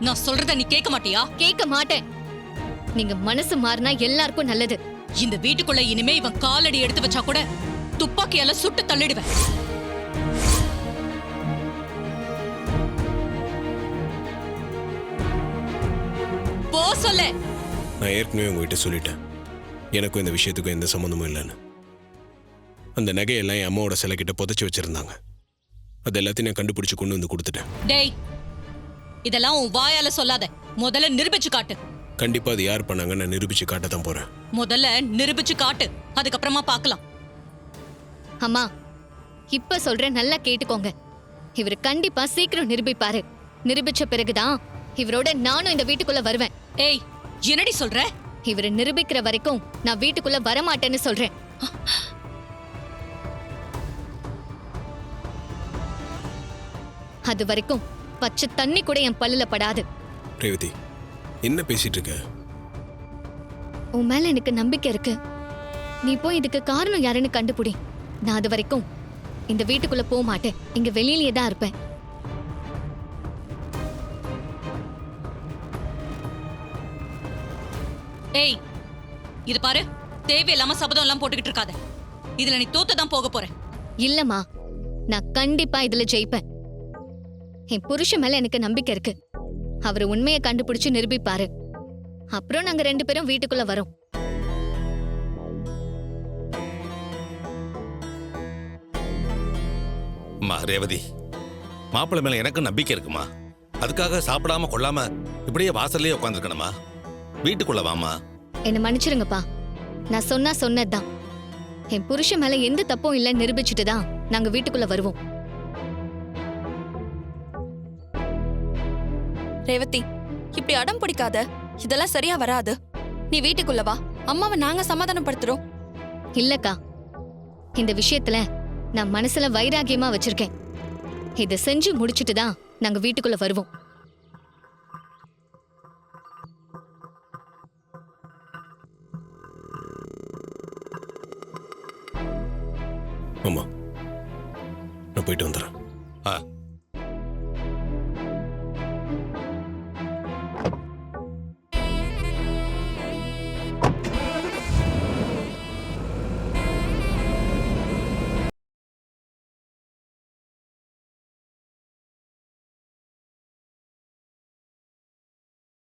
நான் சொல்றத நீ கேட்க மாட்டியா? கேட்க மாட்டேன். நீங்க மனசு மாறினா எல்லாருக்கும் நல்லது. இந்த வீட்டுக்குள்ள இனிமே இவன் காலடி எடுத்து வச்சா கூட துப்பாக்கியால சுட்டு தள்ளிடுவேன். போ சொல்ல. நான் ஏற்கனவே உங்ககிட்ட சொல்லிட்டேன், எனக்கும் இந்த விஷயத்துக்கும் எந்த சம்மந்தமும் இல்லைன்னு. அந்த நகையெல்லாம் என் அம்மாவோட சிலை கிட்ட புதைச்சி வச்சிருந்தாங்க. அது எல்லாத்தையும் நான் கண்டுபிடிச்சு கொண்டு வந்து கொடுத்துட்டேன். டேய், இதெல்லாம் உன் வாயால சொல்லாத. முதல்ல நிரூபிச்சு காட்டு. கண்டிப்பா அது யார் பண்ணாங்க நான் நிரூபிச்சு காட்டத்தான் போறேன். முதல்ல நிரூபிச்சு காட்டு, அதுக்கப்புறமா பார்க்கலாம். அம்மா, இப்ப சொல்றேன், நல்லா கேட்டுக்கோங்க. இவர் கண்டிப்பா சீக்கிரம் நிரூபிப்பாரு. நிரூபிச்ச பிறகுதான் இவரோட நானும் இந்த வீட்டுக்குள்ள வருவேன். ஏய், என்னடி சொல்ற? இவரை நிரூபிக்கிற வரைக்கும் நான் வீட்டுக்குள்ள வரமாட்டேன்னு சொல்றேன். அது வரைக்கும் பச்சை தண்ணி கூட என் பல்லுல படாது. ரேவதி, என்ன பேசிட்டு இருக்க? உன் மேல எனக்கு நம்பிக்கை இருக்கு. நீ போய் இதுக்கு காரணம் யாருன்னு கண்டுபிடி. நான் அது வரைக்கும் இந்த வீட்டுக்குள்ள போக மாட்டேன். இங்க வெளியிலேயே தான் இருப்பேன். ஏய், இது பாரு, தேவையில்லாம சபதம் எல்லாம் போட்டுக்கிட்டு இருக்காத. இதுல நீ தோத்துதான் போக போற. இல்லம்மா, நான் கண்டிப்பா இதுல ஜெயிப்பேன். என் புருஷன் மேல எனக்கு நம்பிக்கை இருக்கு. அவர் உண்மையை கண்டுபிடிச்சு நிரூபிப்பாரு. அப்புறம் நாங்க 2 பேரும் வீட்டுக்குள்ள வரோம். அம்மா ரேவதி, மாப்பிள்ளை மேல எனக்கு நம்பிக்கை இருக்குமா? அதுக்காக சாப்பிடாம கொள்ளாம இப்படியே வாசல்லே உட்காந்துருக்கணுமா? வீட்டுக்குள்ள வாமா. என்ன மன்னிச்சிருங்கப்பா. நான் சொன்னதுதான். என் புருஷன் மேல எந்த தப்பும் இல்லைன்னு நிரூபிச்சுட்டு தான் நாங்க வீட்டுக்குள்ள வருவோம். ரேவதி, இப்படி அடம் பிடிக்காத. இதெல்லாம் சரியா வராது. நீ வீட்டுக்குள்ள வா, அம்மாவை நாங்க சமாதானப்படுத்துறோம். இல்லக்கா, இந்த விஷயத்துல நான் மனசுல வைராகியமா வச்சிருக்கேன். இதை செஞ்சு முடிச்சிட்டு தான் நாங்க வீட்டுக்குள்ள வருவோம். ஆமா, நான் போயிட்டு வந்துடுறேன். ஆ